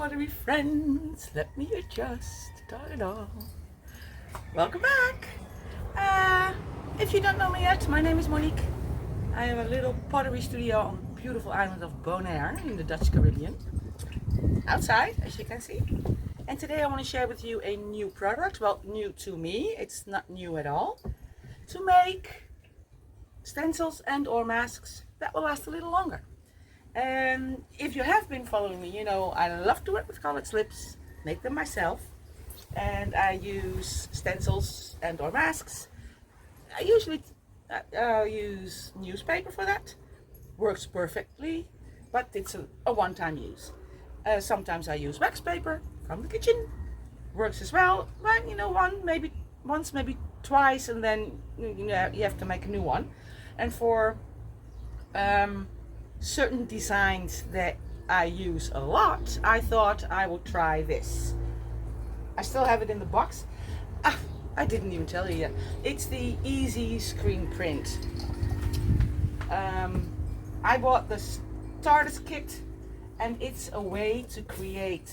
pottery friends, let me adjust. Ta-da. Welcome back. If you don't know me yet, my name is Monique. I have a little pottery studio on the beautiful island of Bonaire in the Dutch Caribbean. Outside, as you can see. And today I want to share with you a new product. Well, new to me. It's not new at all. To make stencils and or masks that will last a little longer. And if you have been following me, you know I love to work with colored slips, make them myself, and I use stencils and or masks. I usually use newspaper for that. Works perfectly, but it's a one-time use. Sometimes I use wax paper from the kitchen. Works as well, but you know, once, maybe twice, and then you have to make a new one. And for certain designs that I use a lot, I thought I would try this. I still have it in the box. I didn't even tell you yet. It's the Easy Screen Print. I bought the starter kit, and it's a way to create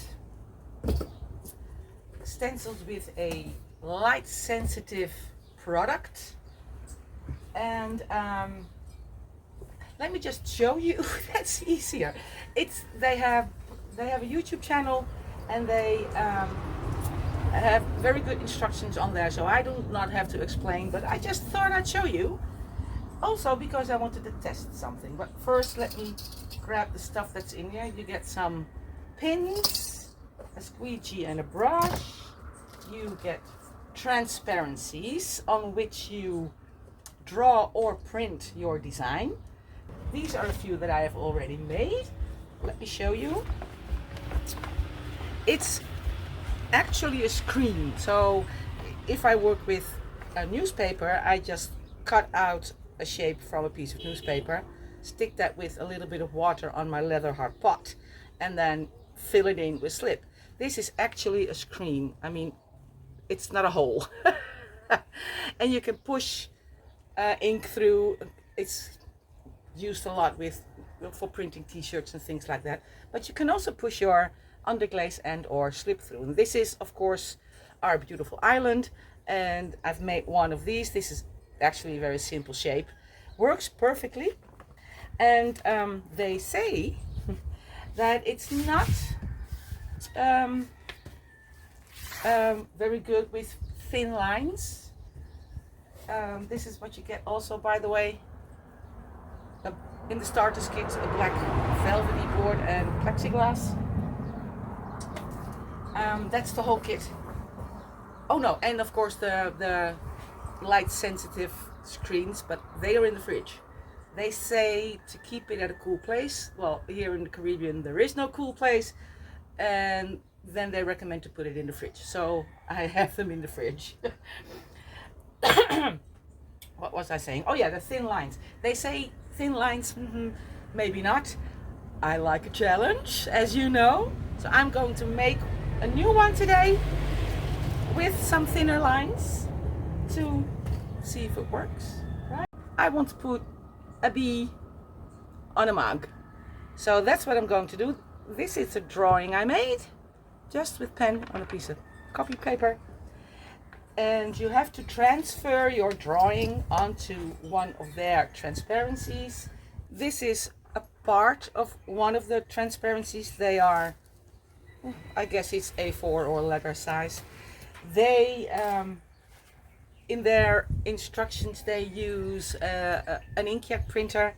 stencils with a light sensitive product. And let me just show you. That's easier. They have a YouTube channel, and they have very good instructions on there, so I do not have to explain, but I just thought I'd show you. Also because I wanted to test something. But first let me grab the stuff that's in here. You get some pins, a squeegee and a brush. You get transparencies on which you draw or print your design. These are a few that I have already made. Let me show you. It's actually a screen. So if I work with a newspaper, I just cut out a shape from a piece of newspaper, stick that with a little bit of water on my leather hard pot, and then fill it in with slip. This is actually a screen. I mean, it's not a hole. And you can push ink through. It's used a lot for printing t-shirts and things like that, but you can also push your underglaze and or slip through. And this is of course our beautiful island, and I've made one of these. This is actually a very simple shape, works perfectly, and they say that it's not very good with thin lines. This is what you get also, by the way, in the starter kit, a black velvety board and plexiglass. That's the whole kit. Oh no, and of course the light sensitive screens, but they are in the fridge. They say to keep it at a cool place. Well, here in the Caribbean there is no cool place, and then they recommend to put it in the fridge. So I have them in the fridge. What was I saying? Oh yeah, the thin lines. They say thin lines, maybe not. I like a challenge, as you know. So I'm going to make a new one today with some thinner lines to see if it works. Right? I want to put a bee on a mug. So that's what I'm going to do. This is a drawing I made just with pen on a piece of copy paper. And you have to transfer your drawing onto one of their transparencies. This is a part of one of the transparencies. They are, I guess it's A4 or letter size. They, in their instructions, they use an inkjet printer.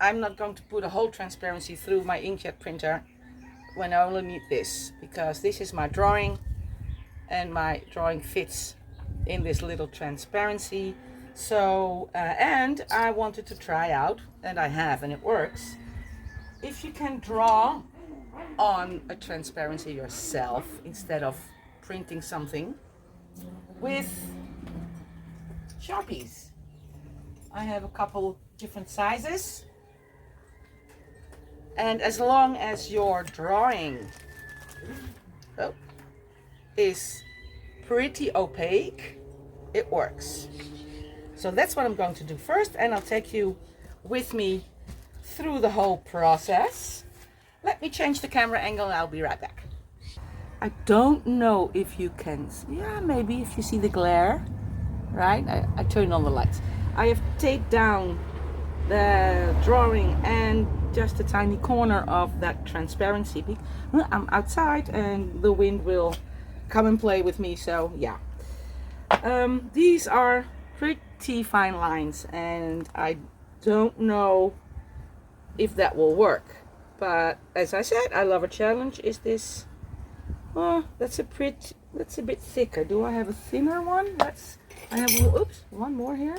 I'm not going to put a whole transparency through my inkjet printer when I only need this, because this is my drawing, and my drawing fits in this little transparency. So and I wanted to try out, and I have, and it works, if you can draw on a transparency yourself instead of printing something with Sharpies. I have a couple different sizes, and as long as your drawing is pretty opaque, it works. So that's what I'm going to do first, and I'll take you with me through the whole process. Let me change the camera angle and I'll be right back. I don't know if you can, yeah, maybe if you see the glare, right? I turned on the lights. I have taped down the drawing and just a tiny corner of that transparency. I'm outside and the wind will come and play with me, so yeah. These are pretty fine lines and I don't know if that will work, but as I said, I love a challenge. Is this, oh, that's a bit thicker. Do I have a thinner one? I have, oops, one more here.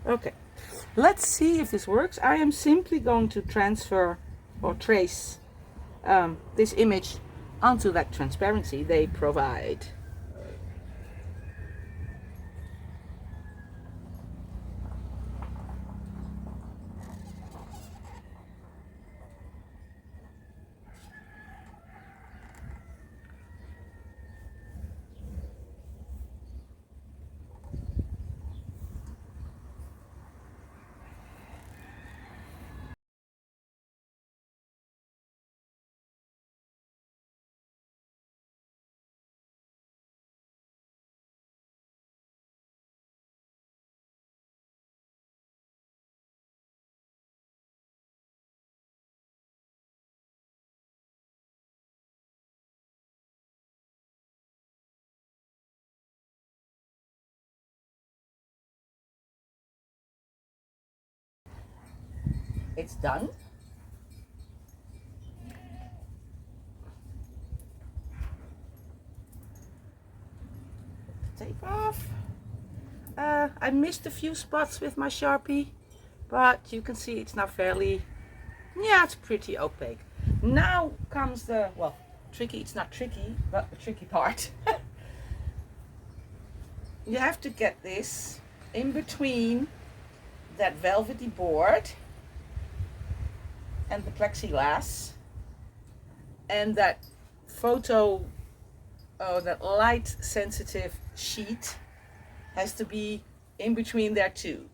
Okay, let's see if this works. I am simply going to transfer or trace this image onto that transparency they provide. It's done. Tape off. I missed a few spots with my Sharpie, but you can see it's now fairly, yeah, it's pretty opaque. Now comes the, well, tricky, it's not tricky, but the tricky part. You have to get this in between that velvety board and the plexiglass and that that light sensitive sheet has to be in between there too.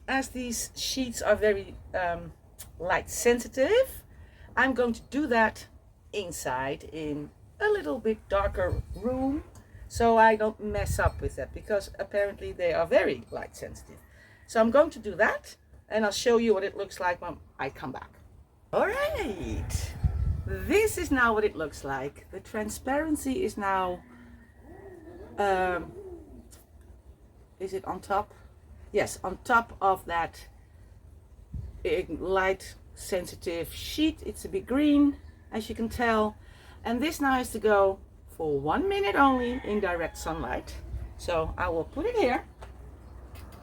As these sheets are very light sensitive, I'm going to do that inside in a little bit darker room so I don't mess up with that, because apparently they are very light sensitive. So I'm going to do that and I'll show you what it looks like when I come back. All right, this is now what it looks like. The transparency is now, is it on top? Yes, on top of that light sensitive sheet. It's a bit green, as you can tell. And this now has to go for 1 minute only in direct sunlight. So I will put it here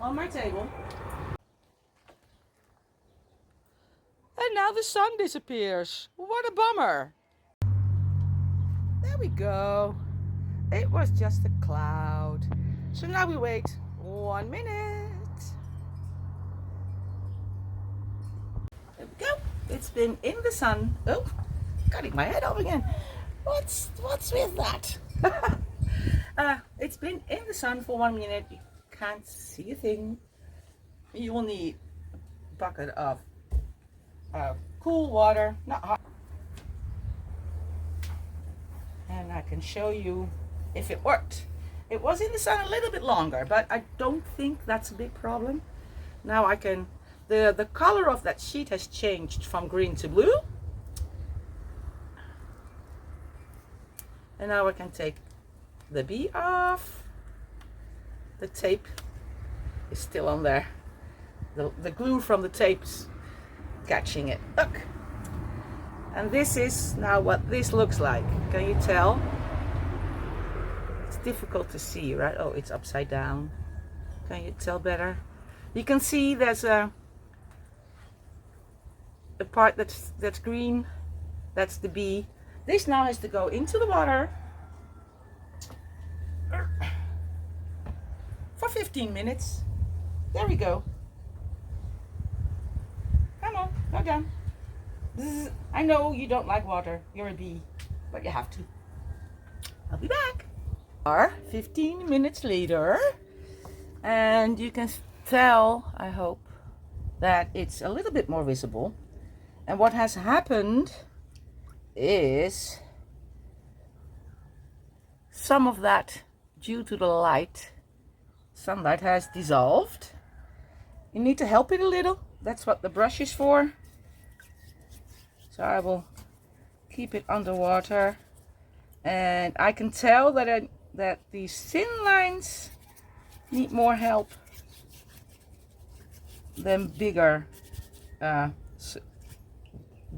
on my table. And now the sun disappears. What a bummer. There we go. It was just a cloud. So now we wait 1 minute. There we go. It's been in the sun. Oh, cutting my head off again. What's with that? It's been in the sun for 1 minute. You can't see a thing. You will need a bucket of cool water, not hot. And I can show you if it worked. It was in the sun a little bit longer, but I don't think that's a big problem. Now I can, the color of that sheet has changed from green to blue. And now I can take the bee off. The tape is still on there. The glue from the tape's catching it. Look. And this is now what this looks like. Can you tell? It's difficult to see, right? Oh, it's upside down. Can you tell better? You can see there's a part that's green. That's the bee. This now has to go into the water for 15 minutes. There we go. Come on, go down. I know you don't like water. You're a bee, but you have to. I'll be back. 15 minutes later, and you can tell, I hope, that it's a little bit more visible. And what has happened is some of that, due to the sunlight has dissolved. You need to help it a little. That's what the brush is for. So I will keep it underwater, and I can tell that these thin lines need more help than bigger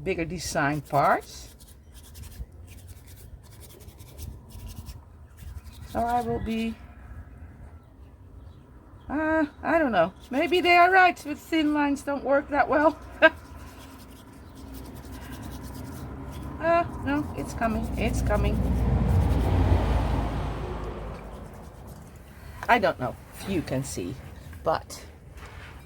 design parts. So I will be, I don't know, maybe they are right, with thin lines don't work that well. No, it's coming, it's coming. I don't know if you can see, but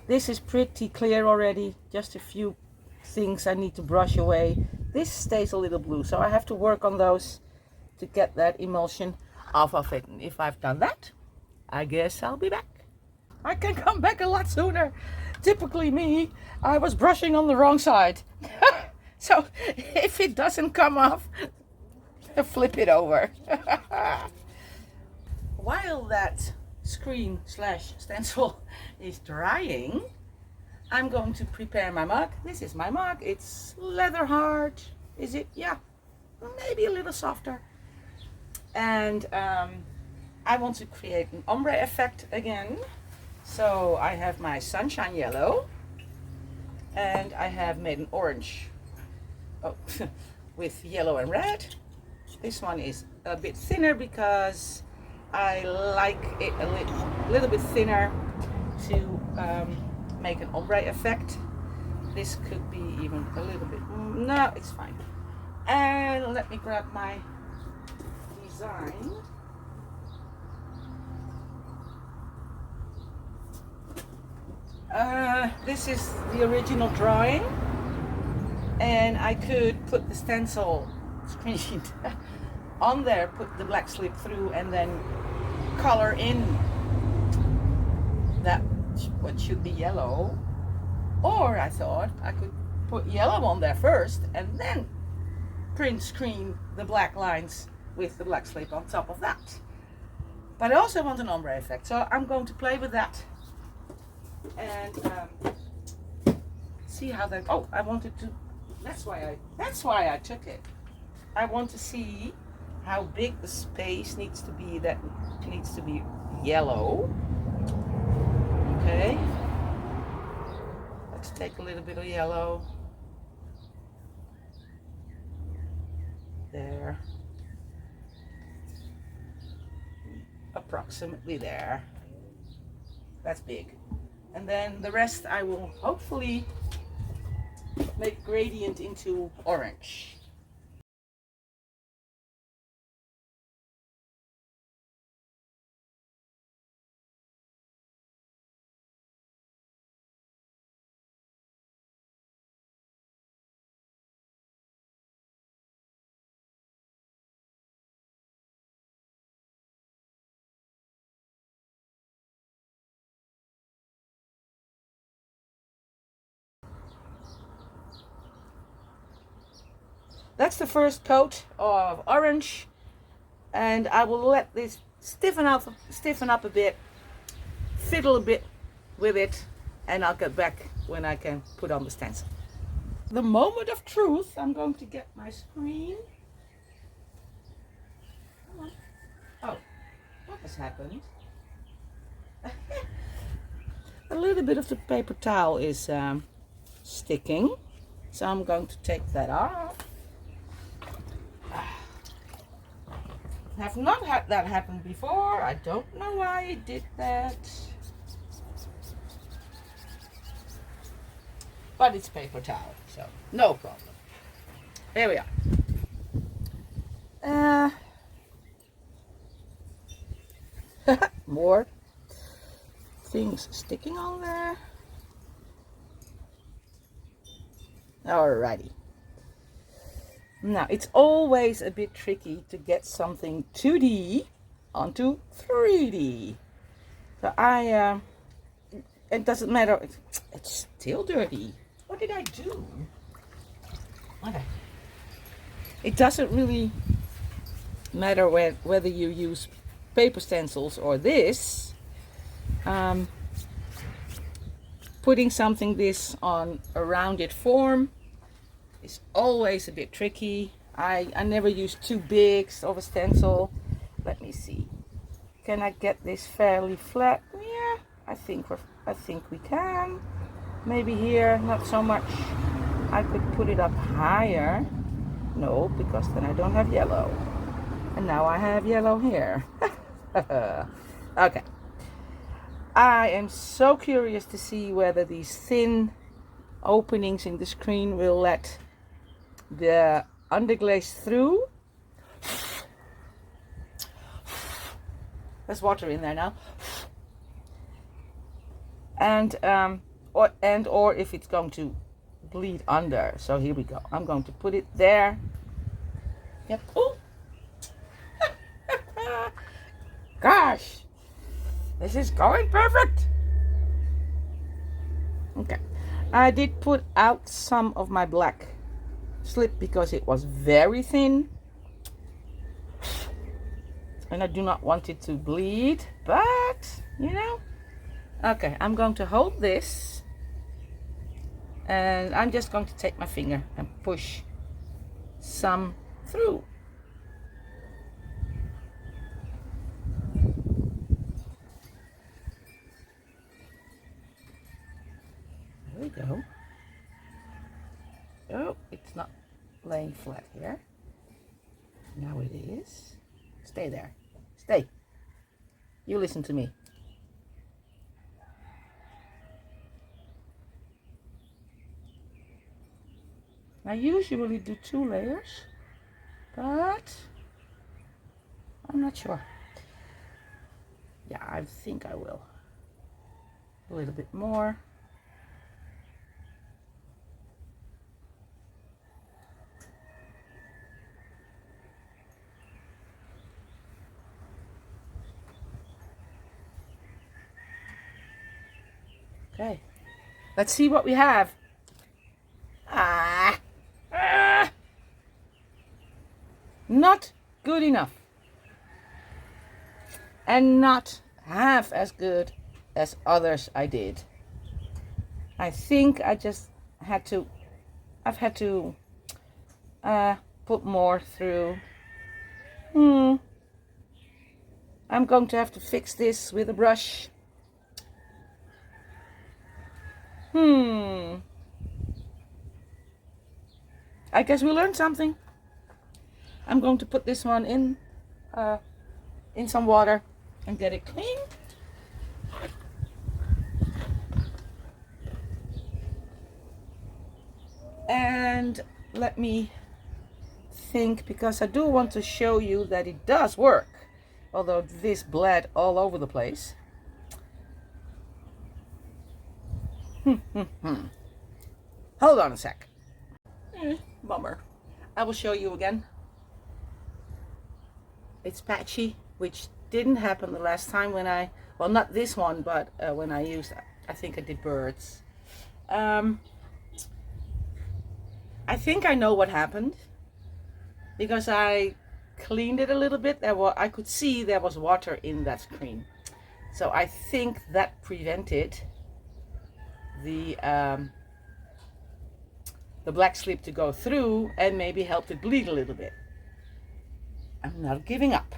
this is pretty clear already. Just a few things I need to brush away. This stays a little blue, so I have to work on those to get that emulsion off of it. And if I've done that, I guess I'll be back. I can come back a lot sooner. Typically me, I was brushing on the wrong side. So if it doesn't come off, flip it over. While that screen / stencil is drying, I'm going to prepare my mug. This is my mug. It's leather hard. Is it? Yeah, maybe a little softer. And I want to create an ombre effect again. So I have my sunshine yellow, and I have made an orange with yellow and red. This one is a bit thinner because I like it a little bit thinner to make an ombre effect. This could be even a little bit, no, it's fine. And let me grab my design. This is the original drawing, and I could put the stencil screen on there, put the black slip through, and then color in that what should be yellow. Or I thought I could put yellow on there first and then print screen the black lines with the black slip on top of that. But I also want an ombre effect, so I'm going to play with that and see how that. Oh, I wanted to. That's why I took it. I want to see how big the space needs to be. That needs to be yellow. Okay. Let's take a little bit of yellow. There. Approximately there. That's big. And then the rest I will hopefully make gradient into orange. That's the first coat of orange, and I will let this stiffen up a bit, fiddle a bit with it, and I'll get back when I can put on the stencil. The moment of truth. I'm going to get my screen. Come on. Oh, what has happened? A little bit of the paper towel is sticking, so I'm going to take that off. Have not had that happen before. I don't know why it did that. But it's paper towel, so no problem. Here we are. More things sticking on there. Alrighty. Now, it's always a bit tricky to get something 2D onto 3D. So it doesn't matter. It's still dirty. What did I do? Okay. It doesn't really matter whether you use paper stencils or this. Putting something this on a rounded form is always a bit tricky. I never use too big of a stencil. Let me see. Can I get this fairly flat? Yeah, I think we can. Maybe here, not so much. I could put it up higher. No, because then I don't have yellow. And now I have yellow here. Okay. I am so curious to see whether these thin openings in the screen will let the underglaze through. There's water in there now. And or if it's going to bleed under. So here we go. I'm going to put it there. Yep. Oh. Gosh. This is going perfect. Okay. I did put out some of my black slip because it was very thin. And I do not want it to bleed, but you know. Okay, I'm going to hold this. And I'm just going to take my finger and push some through. There we go. Oh, it's not laying flat here. Now it is. Stay there. Stay. You listen to me. I usually do 2 layers, but I'm not sure. Yeah, I think I will. A little bit more. Okay, let's see what we have. Not good enough. And not half as good as others I did. I think I just had to, I've had to put more through. I'm going to have to fix this with a brush. I guess we learned something. I'm going to put this one in some water and get it clean. And let me think, because I do want to show you that it does work, although this bled all over the place. Hold on a sec. Bummer. I will show you again. It's patchy, which didn't happen the last time when I, well, not this one, but when I used, I think I did birds. I think I know what happened, because I cleaned it a little bit. I could see there was water in that screen, so I think that prevented the black slip to go through and maybe helped it bleed a little bit. I'm not giving up.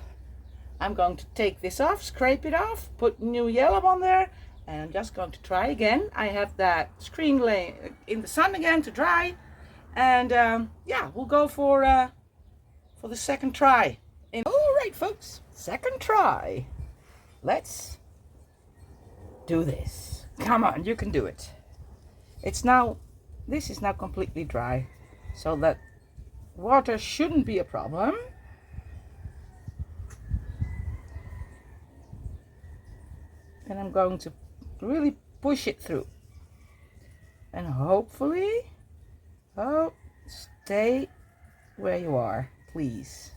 I'm going to take this off, scrape it off, put new yellow on there, and I'm just going to try again. I have that screen laying in the sun again to dry, and yeah, we'll go for the second try. All right, folks, second try. Let's do this. Come on, you can do it. This is now completely dry, so that water shouldn't be a problem. And I'm going to really push it through. And hopefully, stay where you are, please.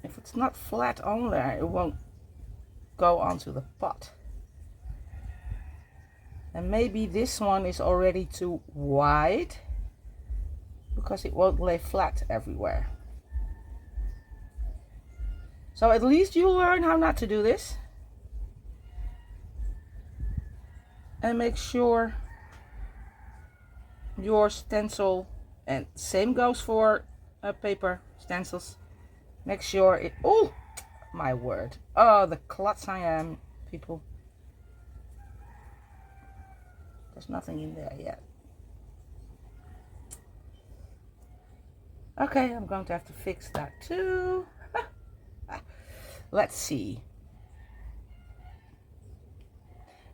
If it's not flat on there, it won't go onto the pot. And maybe this one is already too wide because it won't lay flat everywhere. So at least you'll learn how not to do this. And make sure your stencil, and same goes for paper stencils, make sure it, oh my word, oh the klutz I am, people. There's nothing in there yet. Okay, I'm going to have to fix that too. Let's see.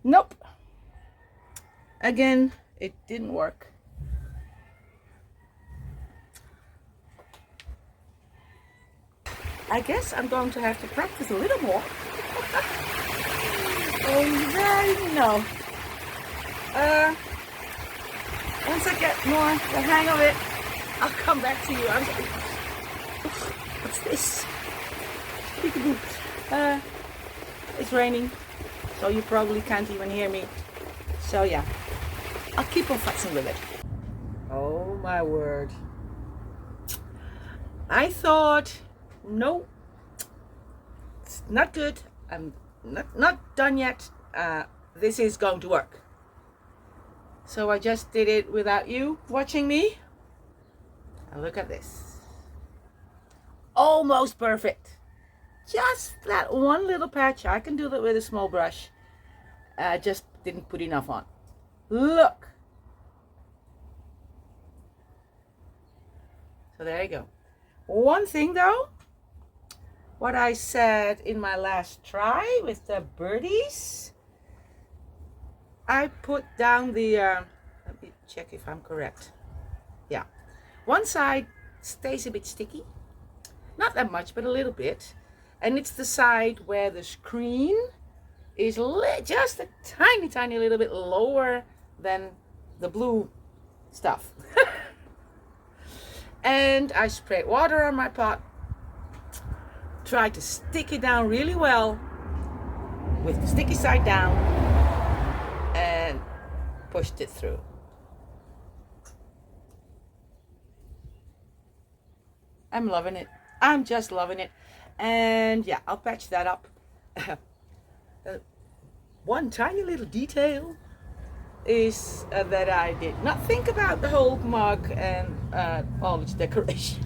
Nope. Again, it didn't work. I guess I'm going to have to practice a little more. And then, no. Once I get more the hang of it, I'll come back to you. What's this? It's raining, so you probably can't even hear me. So yeah, I'll keep on fussing with it. Oh my word. I thought, no, it's not good. I'm not done yet. This is going to work. So I just did it without you watching me. And look at this. Almost perfect. Just that one little patch. I can do that with a small brush. I just didn't put enough on. Look. So there you go. One thing though, what I said in my last try with the birdies, I put down the, let me check if I'm correct. Yeah, one side stays a bit sticky, not that much, but a little bit. And it's the side where the screen is just a tiny little bit lower than the blue stuff. And I sprayed water on my pot, tried to stick it down really well with the sticky side down, and pushed it through. I'm loving it. I'm just loving it. And yeah, I'll patch that up. One tiny little detail is that I did not think about the whole mug and all its decoration.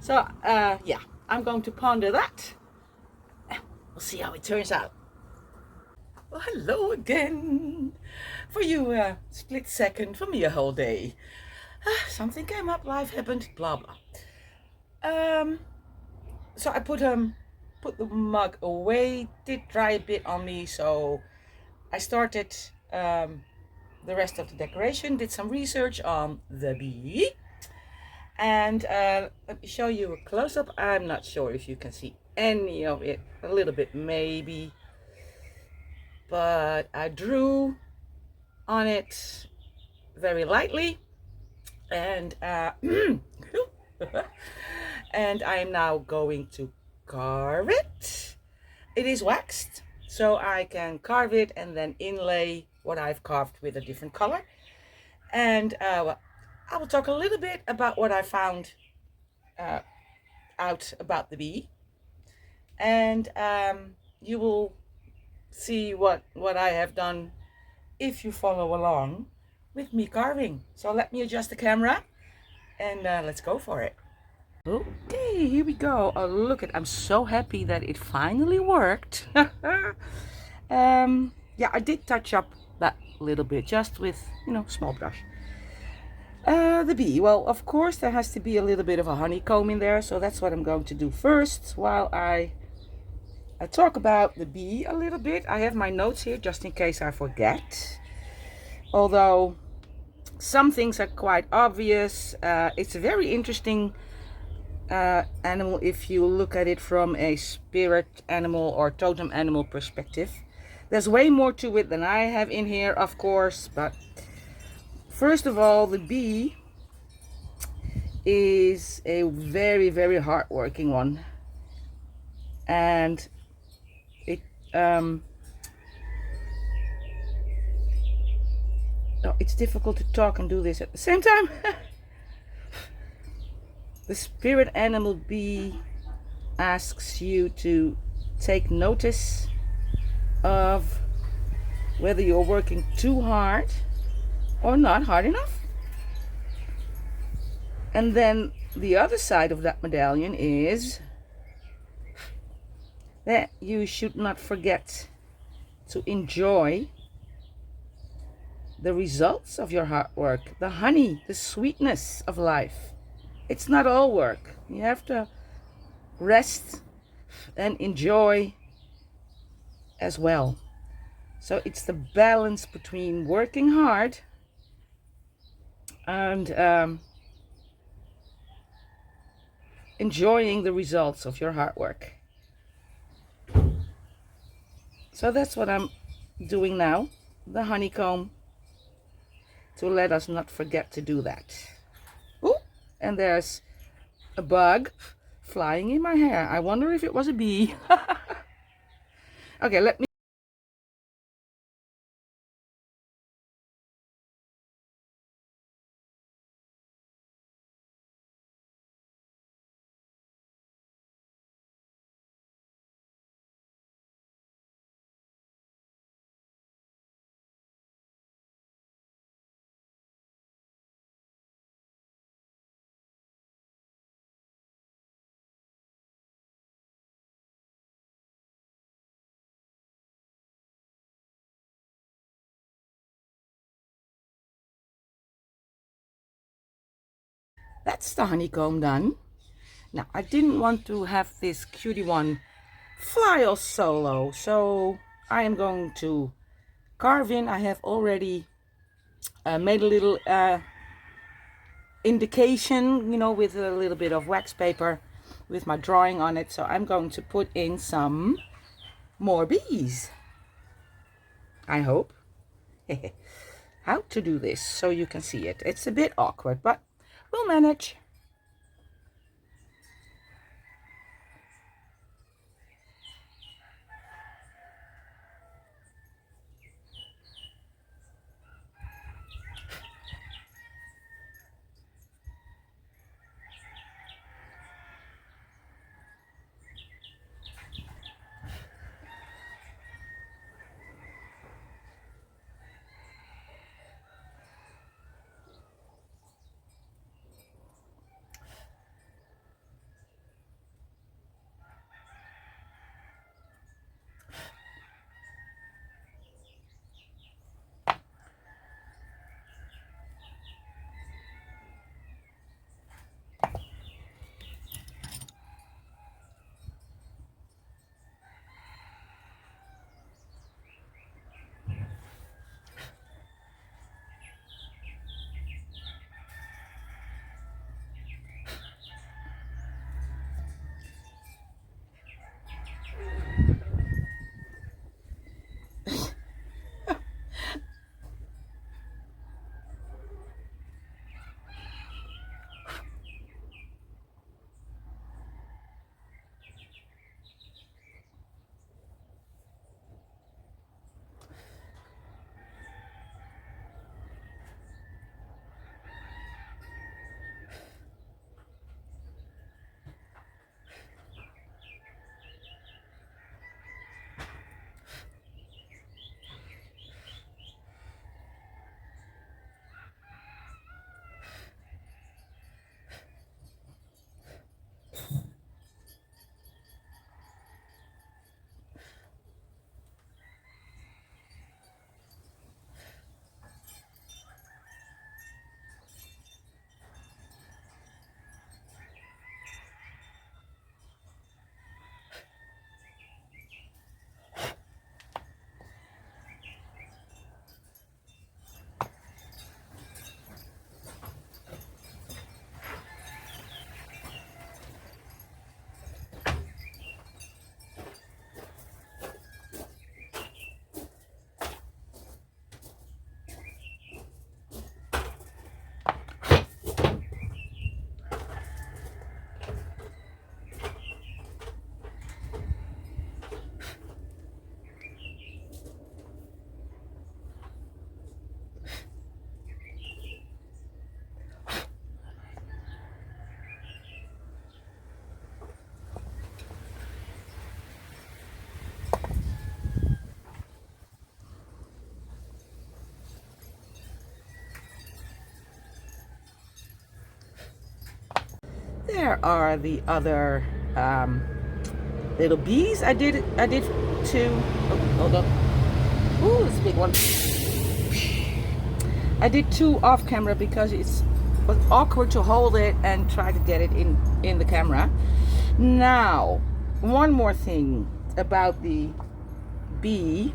So yeah, I'm going to ponder that. We'll see how it turns out. Well, hello again. For you a split second, for me a whole day. Something came up, life happened, blah blah. So I put the mug away, did dry a bit on me, so I started the rest of the decoration, did some research on the bee, and let me show you a close-up. I'm not sure if you can see any of it, a little bit maybe, but I drew on it very lightly, and and I am now going to carve it. It is waxed, so I can carve it and then inlay what I've carved with a different color. And well, I will talk a little bit about what I found out about the bee, and you will see what I have done if you follow along with me carving. So let me adjust the camera and let's go for it. Okay, here we go. Oh, look at, I'm so happy that it finally worked. Yeah, I did touch up that little bit just with, you know, small brush. The bee, well, of course there has to be a little bit of a honeycomb in there, so that's what I'm going to do first while I talk about the bee a little bit. I have my notes here just in case I forget, although some things are quite obvious. It's a very interesting animal if you look at it from a spirit animal or totem animal perspective. There's way more to it than I have in here, of course, but first of all, the bee is a very, very hard-working one, and it oh, it's difficult to talk and do this at the same time. The spirit animal bee asks you to take notice of whether you're working too hard or not hard enough. And then the other side of that medallion is that you should not forget to enjoy the results of your hard work, the honey, the sweetness of life. It's not all work. You have to rest and enjoy as well. So it's the balance between working hard and enjoying the results of your hard work. So that's what I'm doing now, the honeycomb, to let us not forget to do that. Ooh, and there's a bug flying in my hair. I wonder if it was a bee. Okay, let me. That's the honeycomb done. Now, I didn't want to have this cutie one fly all solo, so I am going to carve in. I have already made a little indication, you know, with a little bit of wax paper with my drawing on it. So I'm going to put in some more bees, I hope. How to do this so you can see it. It's a bit awkward, but we'll manage. there are the other little bees. I did 2. Oh, hold on. Ooh, it's a big one. I did 2 off camera because it was awkward to hold it and try to get it in the camera. Now, one more thing about the bee.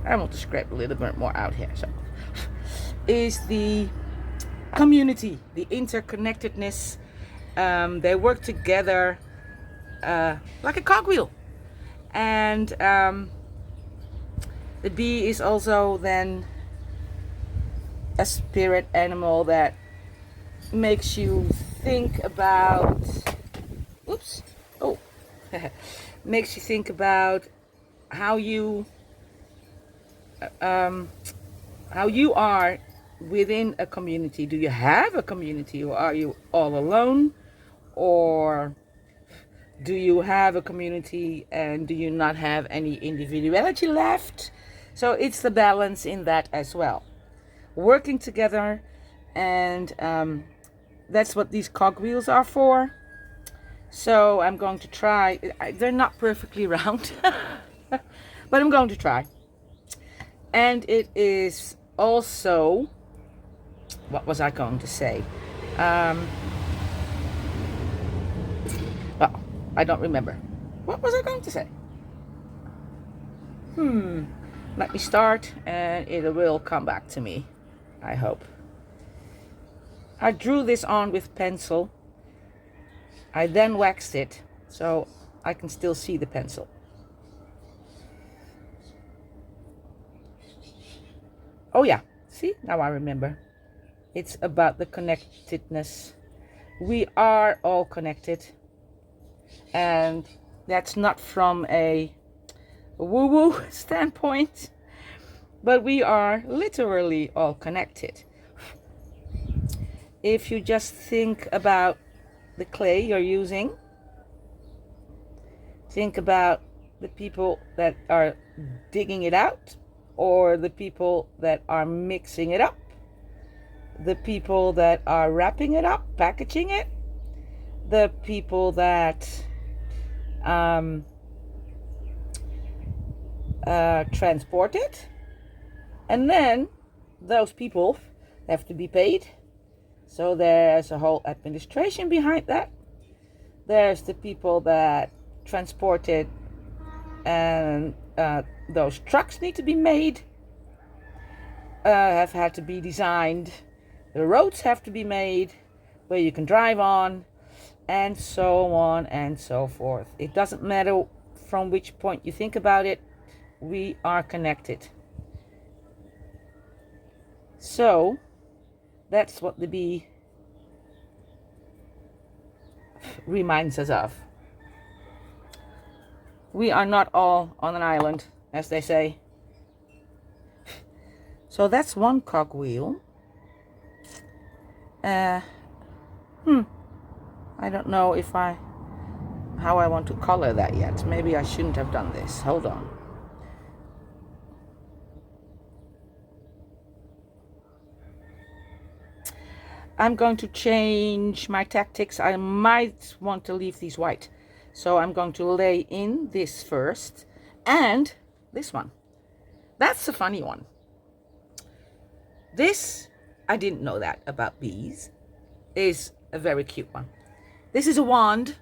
I want to scrape a little bit more out here. So, is the community, the interconnectedness. They work together like a cogwheel, and the bee is also then a spirit animal that makes you think about, oops, oh, makes you think about how you are within a community. Do you have a community, or are you all alone? Or do you have a community and do you not have any individuality left? So it's the balance in that as well. Working together, and that's what these cogwheels are for. So I'm going to try. They're not perfectly round, but I'm going to try. And it is also, what was I going to say? Well, I don't remember. What was I going to say? Let me start and it will come back to me, I hope. I drew this on with pencil. I then waxed it so I can still see the pencil. Oh yeah, see, now I remember. It's about the connectedness. We are all connected. And that's not from a woo-woo standpoint, but we are literally all connected. If you just think about the clay you're using, think about the people that are digging it out, or the people that are mixing it up, the people that are wrapping it up, packaging it, the people that transport it, and then those people have to be paid. So there's a whole administration behind that. There's the people that transport it, and those trucks need to be made, have had to be designed. The roads have to be made where you can drive on, and so on and so forth. It doesn't matter from which point you think about it, we are connected. So that's what the bee reminds us of. We are not all on an island, as they say. So that's one cogwheel. I don't know how I want to color that yet. Maybe I shouldn't have done this. Hold on. I'm going to change my tactics. I might want to leave these white. So I'm going to lay in this first, and this one. That's a funny one. This, I didn't know that about bees, is a very cute one. This is a wand,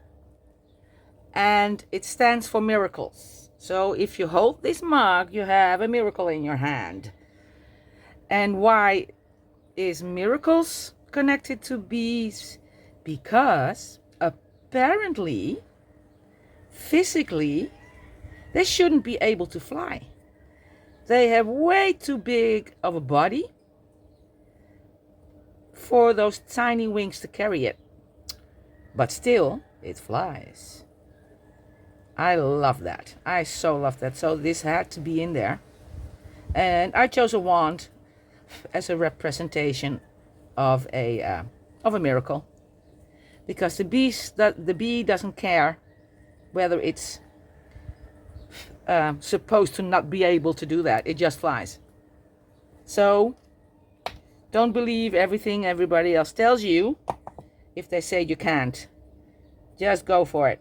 and it stands for miracles. So if you hold this mug, you have a miracle in your hand. And why is miracles connected to bees? Because apparently, physically, they shouldn't be able to fly. They have way too big of a body for those tiny wings to carry it. But still, it flies. I love that. I so love that. So this had to be in there. And I chose a wand as a representation of a miracle. Because the bee doesn't care whether it's supposed to not be able to do that. It just flies. So Don't believe everything everybody else tells you if they say you can't. Just go for it.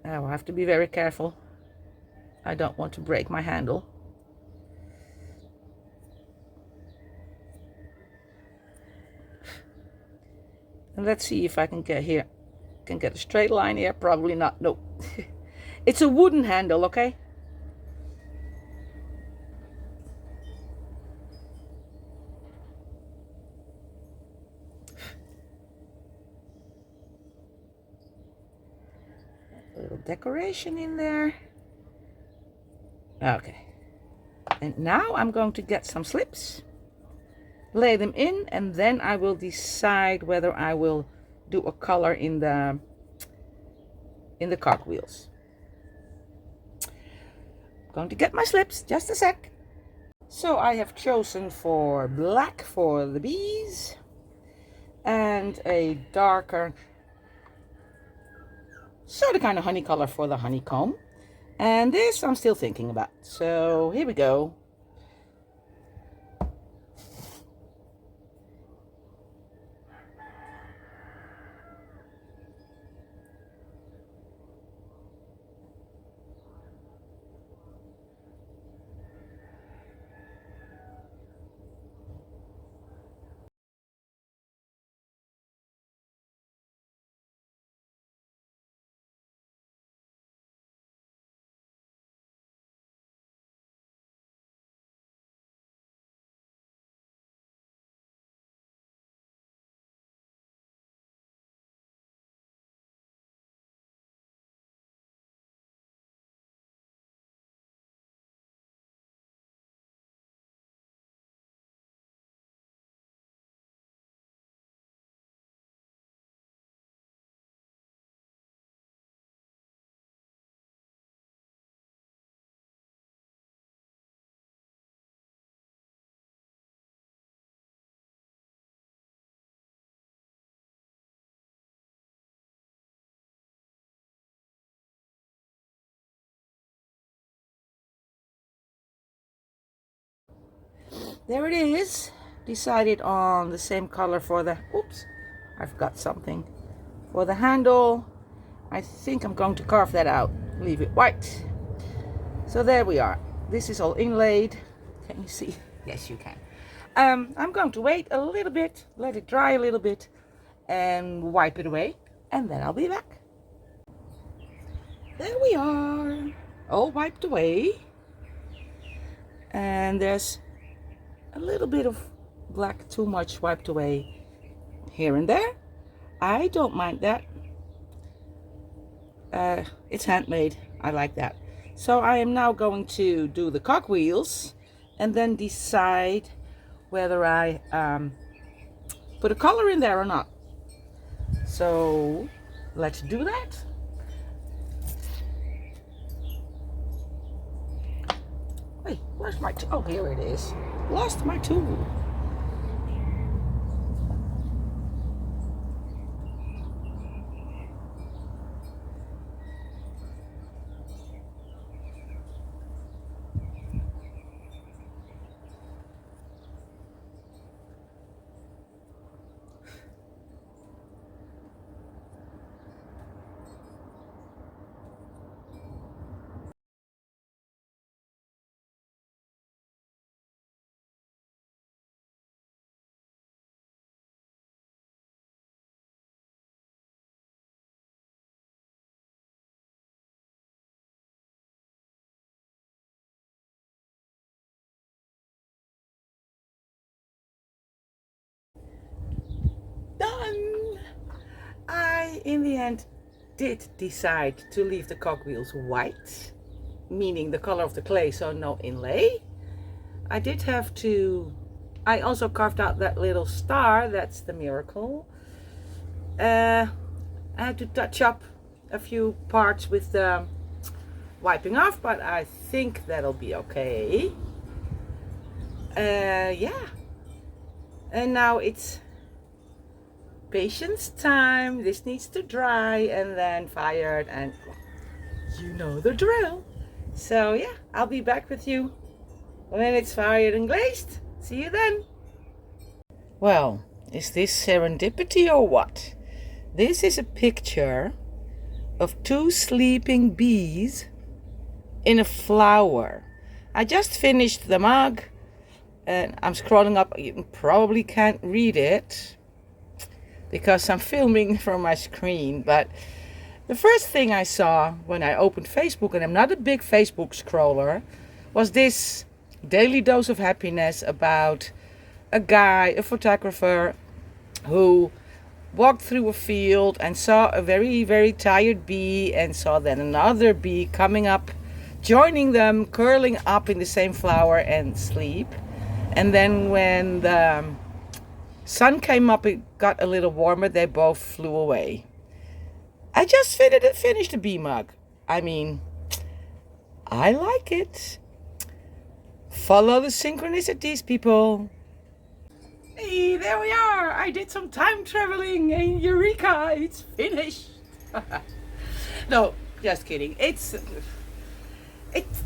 I'll have to be very careful. I don't want to break my handle. And let's see if I can get here. Can get a straight line here. Probably not. No. It's a wooden handle, okay? A little decoration in there. Okay. And now I'm going to get some slips, lay them in, and then I will decide whether I will do a color in the cogwheels. I'm going to get my slips, just a sec. So I have chosen for black for the bees and a darker sort of kind of honey color for the honeycomb. And this I'm still thinking about. So here we go. There it is. Decided on the same color for the, oops, I forgot something. For the handle, I think I'm going to carve that out. Leave it white. So there we are. This is all inlaid. Can you see? Yes, you can. I'm going to wait a little bit, let it dry a little bit, and wipe it away, and then I'll be back. There we are, all wiped away. And there's a little bit of black, too much wiped away here and there. I don't mind that. It's handmade. I like that. So I am now going to do the cogwheels and then decide whether I put a color in there or not. So let's do that. Wait, where's my tool? Oh, here it is. Lost my tool. Done! I, in the end, did decide to leave the cogwheels white, meaning the color of the clay, so no inlay. I did have to, I also carved out that little star, that's the miracle. I had to touch up a few parts with the wiping off, but I think that'll be okay. Yeah. And now it's patience time. This needs to dry and then fired, and you know the drill. So yeah, I'll be back with you when it's fired and glazed. See you then. Well, is this serendipity or what? This is a picture of 2 sleeping bees in a flower. I just finished the mug and I'm scrolling up. You probably can't read it because I'm filming from my screen, but the first thing I saw when I opened Facebook, and I'm not a big Facebook scroller, was this daily dose of happiness about a guy, a photographer, who walked through a field and saw a very, very tired bee and saw then another bee coming up, joining them, curling up in the same flower and sleep. And then when the sun came up, it got a little warmer, they both flew away. I just finished the bee mug. I mean, I like it. Follow the synchronicities, people. Hey, there we are. I did some time traveling and eureka, it's finished. No, just kidding. It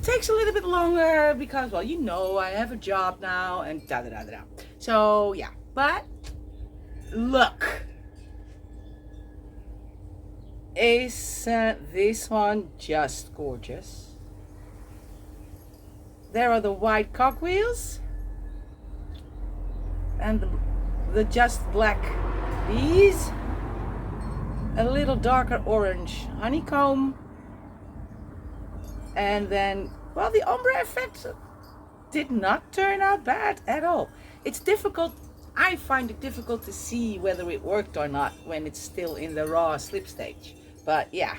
takes a little bit longer because, well, you know, I have a job now and da da da da. So yeah, but look. Is this one just gorgeous? There are the white cogwheels and the just black bees, a little darker orange honeycomb, and then, well, the ombre effect did not turn out bad at all. It's difficult, I find it difficult to see whether it worked or not when it's still in the raw slip stage. But yeah,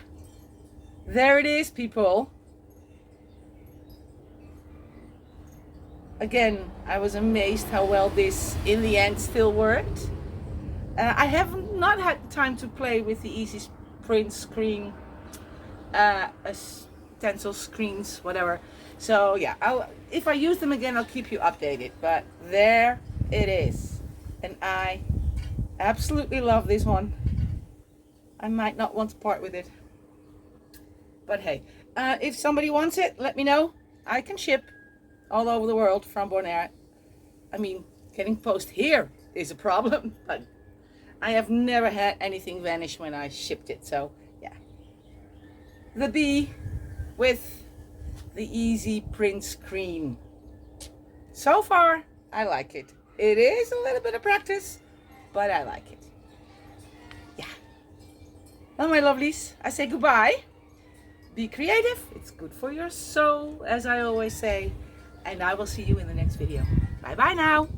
there it is, people. Again, I was amazed how well this in the end still worked. I have not had time to play with the easy print screen, stencil screens, whatever. So yeah, if I use them again, I'll keep you updated. But there it is. And I absolutely love this one. I might not want to part with it. But hey, if somebody wants it, let me know. I can ship all over the world from Bonaire. I mean, getting post here is a problem, but I have never had anything vanish when I shipped it. So yeah, the bee with the easy print screen. So far, I like it. It is a little bit of practice, but I like it. Yeah. Well, my lovelies, I say goodbye. Be creative. It's good for your soul, as I always say. And I will see you in the next video. Bye bye now.